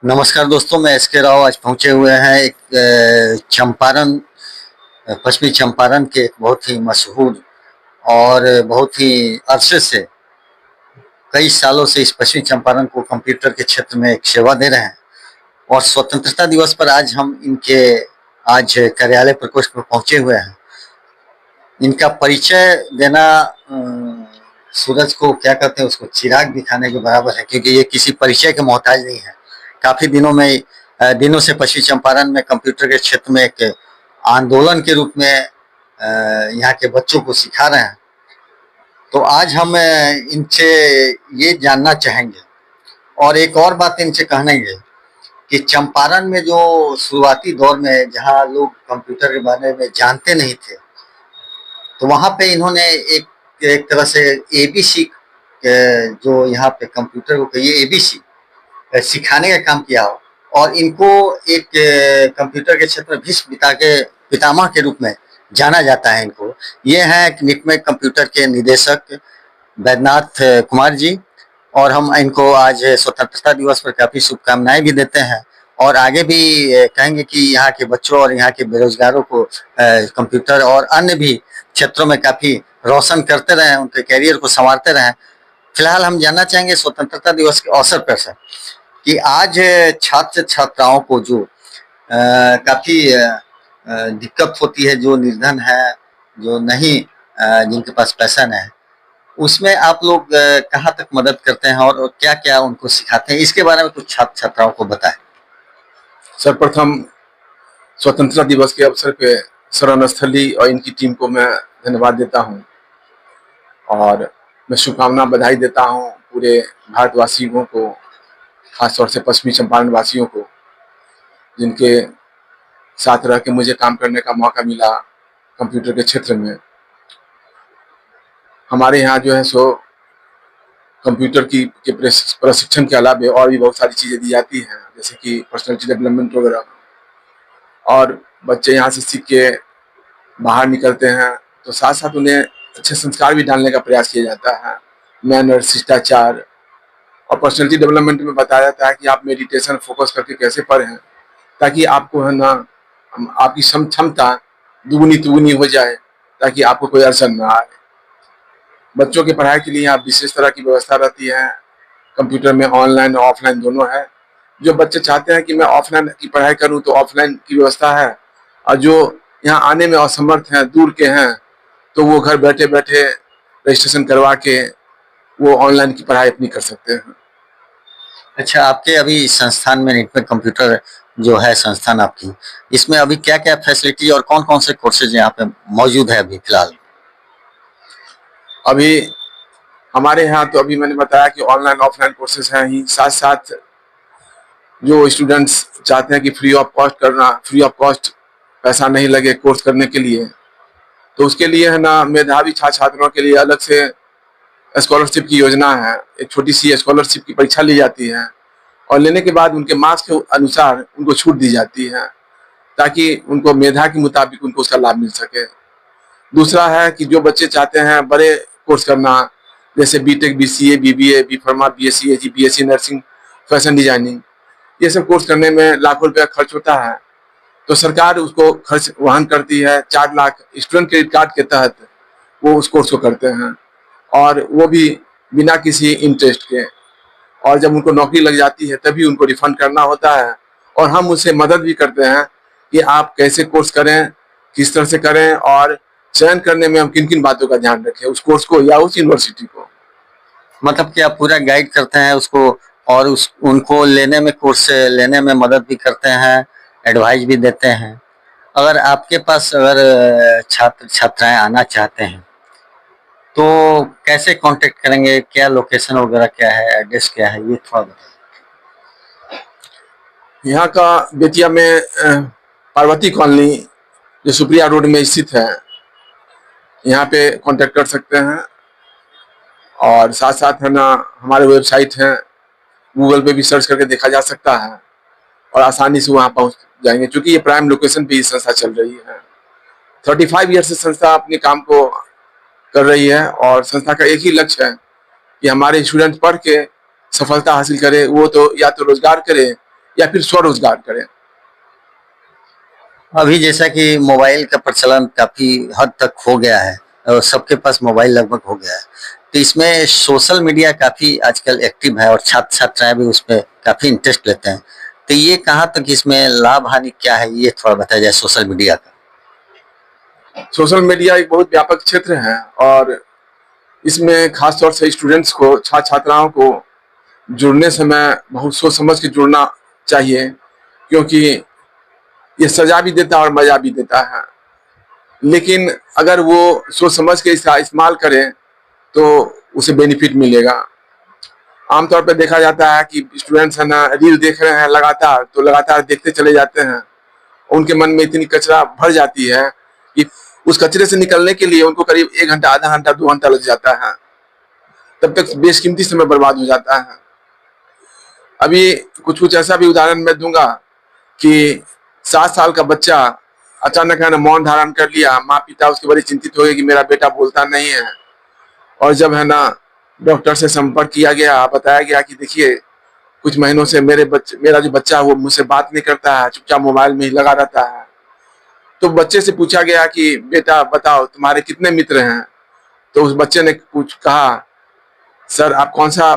नमस्कार दोस्तों, मैं एस के राव आज पहुंचे हुए हैं एक चंपारण पश्चिमी चंपारण के एक बहुत ही मशहूर और बहुत ही अरसे से कई सालों से इस पश्चिमी चंपारण को कंप्यूटर के क्षेत्र में एक सेवा दे रहे हैं। और स्वतंत्रता दिवस पर आज हम इनके आज कार्यालय प्रकोष्ठ में पहुंचे हुए हैं। इनका परिचय देना सूरज को क्या कहते हैं, उसको चिराग दिखाने के बराबर है, क्योंकि ये किसी परिचय के मोहताज नहीं है। काफी दिनों से पश्चिमी चंपारण में कंप्यूटर के क्षेत्र में एक आंदोलन के रूप में यहाँ के बच्चों को सिखा रहे हैं। तो आज हम इनसे ये जानना चाहेंगे और एक और बात इनसे कहेंगे कि चंपारण में जो शुरुआती दौर में जहाँ लोग कंप्यूटर के बारे में जानते नहीं थे, तो वहाँ पे इन्होंने एक एक तरह से एबीसी जो यहाँ पे कंप्यूटर को कहिए एबीसी सिखाने का काम किया हो। और इनको एक कंप्यूटर के क्षेत्र में भीष्म पिता के पितामह के रूप में जाना जाता है। इनको ये हैं निकमेक कंप्यूटर के निदेशक वैद्यनाथ कुमार जी। और हम इनको आज स्वतंत्रता दिवस पर काफी शुभकामनाएं भी देते हैं और आगे भी कहेंगे कि यहाँ के बच्चों और यहाँ के बेरोजगारों को कंप्यूटर और अन्य भी क्षेत्रों में काफी रोशन करते रहें, उनके कैरियर को संवारते रहें। फिलहाल हम जानना चाहेंगे स्वतंत्रता दिवस के अवसर पर से कि आज छात्र छात्राओं को जो काफी दिक्कत होती है, जो निर्धन है, जो नहीं जिनके पास पैसा नहीं है, उसमें आप लोग कहाँ तक मदद करते हैं और क्या क्या उनको सिखाते हैं, इसके बारे में कुछ छात्र छात्राओं को बताएं। सर्वप्रथम स्वतंत्रता दिवस के अवसर पे शरण स्थली और इनकी टीम को मैं धन्यवाद देता हूं और मैं शुभकामना बधाई देता हूं पूरे भारतवासियों को, खासतौर से पश्चिमी चंपारण वासियों को, जिनके साथ रह के मुझे काम करने का मौका मिला कंप्यूटर के क्षेत्र में। हमारे यहाँ जो है सो कंप्यूटर के प्रशिक्षण के अलावा और भी बहुत सारी चीज़ें दी जाती हैं, जैसे कि पर्सनैलिटी डेवलपमेंट वगैरह। और बच्चे यहाँ से सीख के बाहर निकलते हैं तो साथ साथ उन्हें अच्छे संस्कार भी डालने का प्रयास किया जाता है, मैनर, शिष्टाचार। और पर्सनैलिटी डेवलपमेंट में बताया जाता है कि आप मेडिटेशन फोकस करके कैसे पढ़ें ताकि आपको है ना आपकी क्षमता दुगुनी तुगुनी हो जाए, ताकि आपको कोई अड़चन ना आए। बच्चों की पढ़ाई के लिए यहाँ विशेष तरह की व्यवस्था रहती है। कंप्यूटर में ऑनलाइन और ऑफलाइन दोनों है। जो बच्चे चाहते हैं कि मैं ऑफलाइन की पढ़ाई करूं तो ऑफलाइन की व्यवस्था है, और जो यहाँ आने में असमर्थ हैं, दूर के हैं, तो वो घर बैठे बैठे रजिस्ट्रेशन करवा के वो ऑनलाइन की पढ़ाई अपनी कर सकते हैं। अच्छा, आपके अभी संस्थान में निकमेक कंप्यूटर जो है संस्थान आपकी, इसमें अभी क्या क्या फैसिलिटी और कौन कौन से कोर्सेज यहाँ पे मौजूद है अभी फिलहाल? अभी हमारे यहाँ तो अभी मैंने बताया कि ऑनलाइन ऑफलाइन कोर्सेज हैं ही, साथ साथ जो स्टूडेंट्स चाहते हैं कि फ्री ऑफ कॉस्ट पैसा नहीं लगे कोर्स करने के लिए, तो उसके लिए है ना मेधावी छात्र छात्राओं के लिए अलग से स्कॉलरशिप की योजना है। एक छोटी सी स्कॉलरशिप की परीक्षा ली जाती है और लेने के बाद उनके मार्क्स के अनुसार उनको छूट दी जाती है, ताकि उनको मेधा के मुताबिक उनको उसका लाभ मिल सके। दूसरा है कि जो बच्चे चाहते हैं बड़े कोर्स करना, जैसे BTech, BCA, BBA, B pharma, BSc Ag, BSc nursing, fashion designing, ये सब कोर्स करने में लाखों रुपया खर्च होता है, तो सरकार उसको खर्च वहन करती है। 4 लाख स्टूडेंट क्रेडिट कार्ड के तहत वो उस कोर्स को करते हैं, और वो भी बिना किसी इंटरेस्ट के। और जब उनको नौकरी लग जाती है तभी उनको रिफंड करना होता है, और हम उसे मदद भी करते हैं कि आप कैसे कोर्स करें, किस तरह से करें, और चयन करने में हम किन किन बातों का ध्यान रखें, उस कोर्स को या उस यूनिवर्सिटी को। मतलब कि आप पूरा गाइड करते हैं उसको और उनको लेने में, कोर्स लेने में मदद भी करते हैं, एडवाइस भी देते हैं। अगर आपके पास छात्र छात्राएं आना चाहते हैं तो कैसे कांटेक्ट करेंगे, क्या लोकेशन वगैरह क्या है, एड्रेस क्या है, ये थोड़ा बताइए। यहाँ का बेतिया में पार्वती कॉलोनी जो सुप्रिया रोड में स्थित है, यहाँ पे कांटेक्ट कर सकते हैं। और साथ साथ है ना हमारे वेबसाइट है, गूगल पे भी सर्च करके देखा जा सकता है और आसानी से वहाँ पहुँच जाएंगे, क्योंकि ये प्राइम लोकेशन पे ये संस्था चल रही है। 35 ईयर से संस्था अपने काम को कर रही है, और संस्था का एक ही लक्ष्य है कि हमारे स्टूडेंट पढ़ के सफलता हासिल करे, वो तो या तो रोजगार करे या फिर स्वरोजगार करें। अभी जैसा कि मोबाइल का प्रचलन काफी हद तक हो गया है और सबके पास मोबाइल लगभग हो गया है, तो इसमें सोशल मीडिया काफी आजकल एक्टिव है और छात्र छात्राएं भी उसमें काफी इंटरेस्ट लेते हैं। तो ये कहाँ तक इसमें लाभ हानि क्या है, ये थोड़ा बताया जाए सोशल मीडिया का। सोशल मीडिया एक बहुत व्यापक क्षेत्र है और इसमें खास तौर से स्टूडेंट्स को, छात्र छात्राओं को जुड़ने समय बहुत सोच समझ के जुड़ना चाहिए, क्योंकि ये सजा भी देता है और मजा भी देता है। लेकिन अगर वो सोच समझ के इसका इस्तेमाल करें तो उसे बेनिफिट मिलेगा। आमतौर पर देखा जाता है कि स्टूडेंट्स है ना, रील देख रहे हैं लगातार, तो लगातार देखते चले जाते हैं। उनके मन में इतनी कचरा भर जाती है कि उस कचरे से निकलने के लिए उनको करीब 1 घंटा, आधा घंटा, 2 घंटा लग जाता है। तब तक बेशकीमती समय बर्बाद हो जाता है। अभी कुछ कुछ ऐसा भी उदाहरण मैं दूंगा कि 7 साल का बच्चा अचानक है ना मौन धारण कर लिया। माँ पिता उसके बड़े चिंतित हो गए कि मेरा बेटा बोलता नहीं है। और जब है ना डॉक्टर से संपर्क किया गया, बताया गया कि देखिए कुछ महीनों से मेरा जो बच्चा है वो मुझसे बात नहीं करता है, चुपचाप मोबाइल में ही लगा रहता है। तो बच्चे से पूछा गया कि बेटा बताओ तुम्हारे कितने मित्र हैं। तो उस बच्चे ने कुछ कहा, सर आप कौन सा,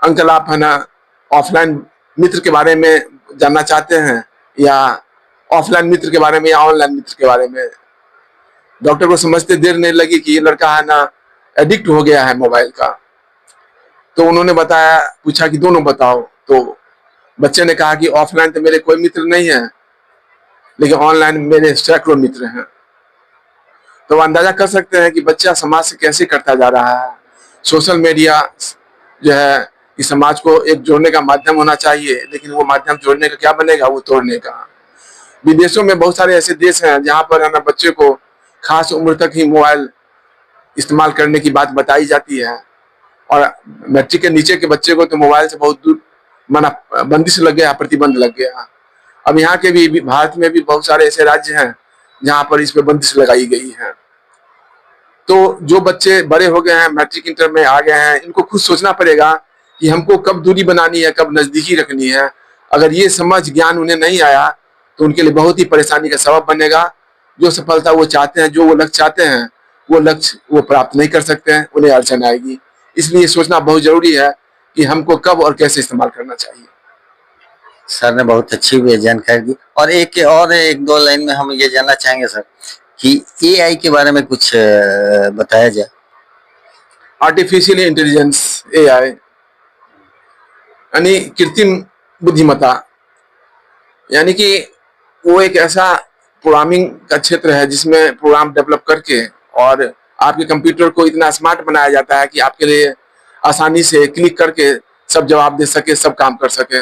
अंकल आप है ना ऑफलाइन मित्र के बारे में जानना चाहते हैं या ऑफलाइन मित्र के बारे में या ऑनलाइन मित्र के बारे में। डॉक्टर को समझते देर नहीं लगी कि ये लड़का है ना एडिक्ट हो गया है मोबाइल का। तो उन्होंने बताया, पूछा कि दोनों बताओ। तो बच्चे ने कहा कि ऑफलाइन तो मेरे कोई मित्र नहीं है, लेकिन ऑनलाइन मेरे सैकड़ों मित्र हैं। तो अंदाजा कर सकते हैं कि बच्चा समाज से कैसे करता जा रहा है। सोशल मीडिया जो है इस समाज को एक जोड़ने का माध्यम होना चाहिए, लेकिन वो माध्यम जोड़ने का क्या बनेगा, वो तोड़ने का। विदेशों में बहुत सारे ऐसे देश हैं जहां पर है ना बच्चे को खास उम्र तक ही मोबाइल इस्तेमाल करने की बात बताई जाती है और मैट्रिक के नीचे के बच्चे को तो मोबाइल से बहुत दूर माना बंदिश लग गया, प्रतिबंध लग गया। अब यहाँ के भी भारत में भी बहुत सारे ऐसे राज्य हैं जहां पर इस पे बंदिश लगाई गई है। तो जो बच्चे बड़े हो गए हैं, मैट्रिक इंटर में आ गए हैं, इनको खुद सोचना पड़ेगा कि हमको कब दूरी बनानी है, कब नजदीकी रखनी है। अगर ये समझ ज्ञान उन्हें नहीं आया तो उनके लिए बहुत ही परेशानी का सबब बनेगा। जो सफलता वो चाहते हैं, जो वो लक्ष्य चाहते हैं, वो लक्ष्य वो प्राप्त नहीं कर सकते हैं, उन्हें अड़चन आएगी। इसलिए सोचना बहुत जरूरी है कि हमको कब और कैसे इस्तेमाल करना चाहिए। सर ने बहुत अच्छी भी जानकारी दी और एक दो लाइन में हम ये जानना चाहेंगे सर कि एआई के बारे में कुछ बताया जाए। आर्टिफिशियल इंटेलिजेंस, एआई यानी कृत्रिम बुद्धिमत्ता, यानी कि वो एक ऐसा प्रोग्रामिंग का क्षेत्र है जिसमें प्रोग्राम डेवलप करके और आपके कंप्यूटर को इतना स्मार्ट बनाया जाता है कि आपके लिए आसानी से क्लिक करके सब जवाब दे सके, सब काम कर सके।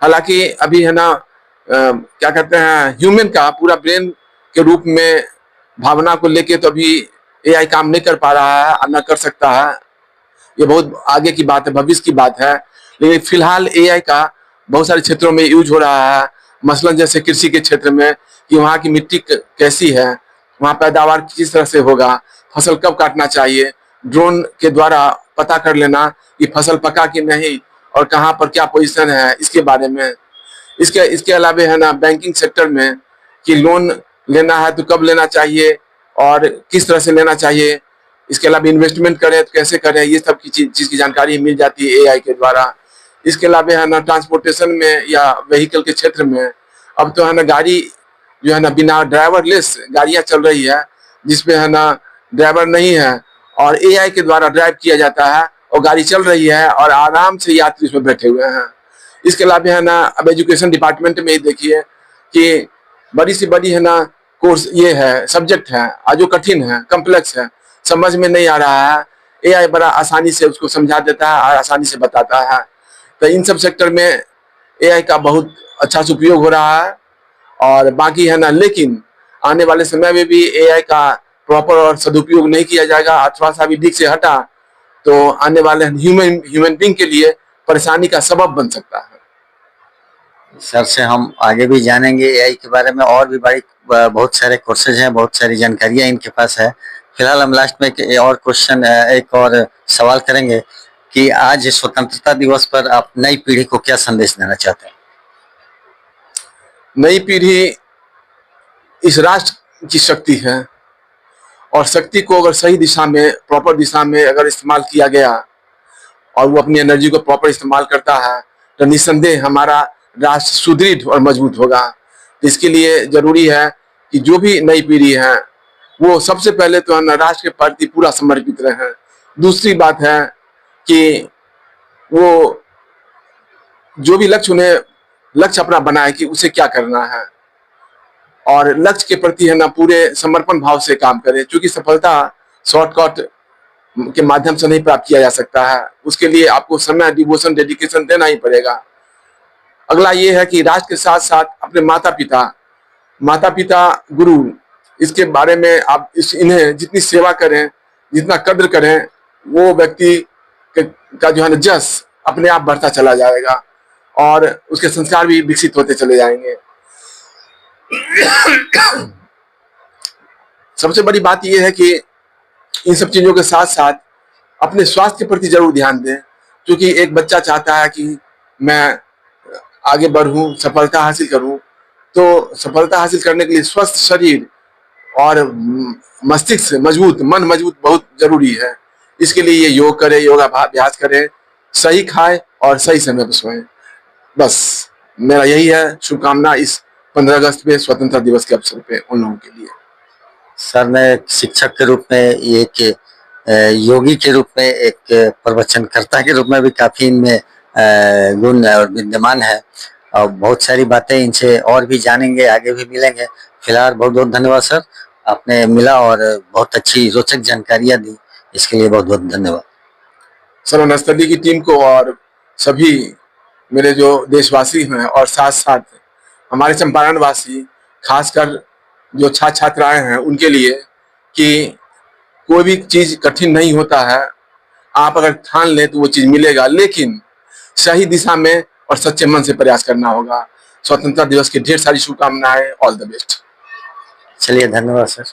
हालांकि अभी है ना क्या कहते हैं, ह्यूमन का पूरा ब्रेन के रूप में भावना को लेके तो अभी एआई काम नहीं कर पा रहा है, ना कर सकता है। ये बहुत आगे की बात है, भविष्य की बात है। लेकिन फिलहाल एआई का बहुत सारे क्षेत्रों में यूज हो रहा है। मसलन जैसे कृषि के क्षेत्र में कि वहाँ की मिट्टी कैसी है, वहाँ पैदावार किस तरह से होगा, फसल कब काटना चाहिए, ड्रोन के द्वारा पता कर लेना कि फसल पका कि नहीं और कहाँ पर क्या पोजीशन है, इसके बारे में। इसके अलावा है ना बैंकिंग सेक्टर में कि लोन लेना है तो कब लेना चाहिए और किस तरह से लेना चाहिए। इसके अलावा इन्वेस्टमेंट करें तो कैसे करें, ये सब की चीज की जानकारी मिल जाती है एआई के द्वारा। इसके अलावा है ना ट्रांसपोर्टेशन में या व्हीकल के क्षेत्र में अब तो है ना गाड़ी जो है ना बिना ड्राइवरलेस गाड़ियां चल रही है, जिसपे है ना ड्राइवर नहीं है और एआई के द्वारा ड्राइव किया जाता है और गाड़ी चल रही है और आराम से यात्री उसमें बैठे हुए हैं। इसके अलावा है ना अब एजुकेशन डिपार्टमेंट में ही देखिए कि बड़ी से बड़ी है ना कोर्स ये है, सब्जेक्ट है, आज जो कठिन है, कम्प्लेक्स है, समझ में नहीं आ रहा है, एआई बड़ा आसानी से उसको समझा देता है और आसानी से बताता है। तो इन सब सेक्टर में एआई का बहुत अच्छा से उपयोग हो रहा है और बाकी है ना, लेकिन आने वाले समय में भी एआई का प्रॉपर और सदुपयोग नहीं किया जाएगा, अथवा सा भी दिख से हटा तो आने वाले ह्यूमन बीइंग के लिए परेशानी का सबब बन सकता है। सर से हम आगे भी जानेंगे एआई के बारे में और भी बहुत सारे कोर्सेज हैं, बहुत सारी जानकारियां इनके पास है। फिलहाल हम लास्ट में एक और क्वेश्चन, एक और सवाल करेंगे कि आज स्वतंत्रता दिवस पर आप नई पीढ़ी को क्या संदेश देना चाहते हैं? नई पीढ़ी इस राष्ट्र की शक्ति है, और शक्ति को अगर सही दिशा में, प्रॉपर दिशा में अगर इस्तेमाल किया गया और वो अपनी एनर्जी को प्रॉपर इस्तेमाल करता है, तो निस्संदेह हमारा राष्ट्र सुदृढ़ और मजबूत होगा। इसके लिए जरूरी है कि जो भी नई पीढ़ी है वो सबसे पहले तो है ना राष्ट्र के प्रति पूरा समर्पित रहे। दूसरी बात है कि वो जो भी लक्ष्य अपना बनाए कि उसे क्या करना है, और लक्ष्य के प्रति है ना पूरे समर्पण भाव से काम करे, क्योंकि सफलता शॉर्टकट के माध्यम से नहीं प्राप्त किया जा सकता है। उसके लिए आपको समय, डिवोशन, डेडिकेशन देना ही पड़ेगा। अगला ये है कि राष्ट्र के साथ साथ अपने माता पिता, गुरु, इसके बारे में आप इन्हें जितनी सेवा करें, जितना कद्र करें, वो व्यक्ति का जो है ना जस अपने आप बढ़ता चला जाएगा और उसके संस्कार भी विकसित होते चले जाएंगे। सबसे बड़ी बात यह है कि इन सब चीजों के साथ साथ अपने स्वास्थ्य के प्रति जरूर ध्यान दें, क्योंकि एक बच्चा चाहता है कि मैं आगे बढ़ूं, सफलता हासिल करूं, तो सफलता हासिल करने के लिए स्वस्थ शरीर और मस्तिष्क मजबूत, मन मजबूत बहुत जरूरी है। इसके लिए ये योग करे, योगाभ्यास करे, सही खाए और सही समय पर सोए। बस मेरा यही है शुभकामना इस 15 अगस्त पे, स्वतंत्रता दिवस के अवसर पे उन लोगों के लिए। सर, मैं एक शिक्षक के रूप में, एक योगी के रूप में, एक प्रवचनकर्ता के रूप में भी काफी इनमें गुण और विद्यमान है, और बहुत सारी बातें इनसे और भी जानेंगे, आगे भी मिलेंगे। फिलहाल बहुत बहुत धन्यवाद सर, आपने मिला और बहुत अच्छी रोचक जानकारियां दी, इसके लिए बहुत बहुत धन्यवाद। सर्वनस्थली की टीम को और सभी मेरे जो देशवासी हैं, और साथ साथ हमारे चंपारण वासी, खासकर जो छात्र छात्राएं हैं, उनके लिए कि कोई भी चीज कठिन नहीं होता है। आप अगर ठान लें तो वो चीज मिलेगा, लेकिन सही दिशा में और सच्चे मन से प्रयास करना होगा। स्वतंत्रता दिवस की ढेर सारी शुभकामनाएं। All the best. चलिए, धन्यवाद सर।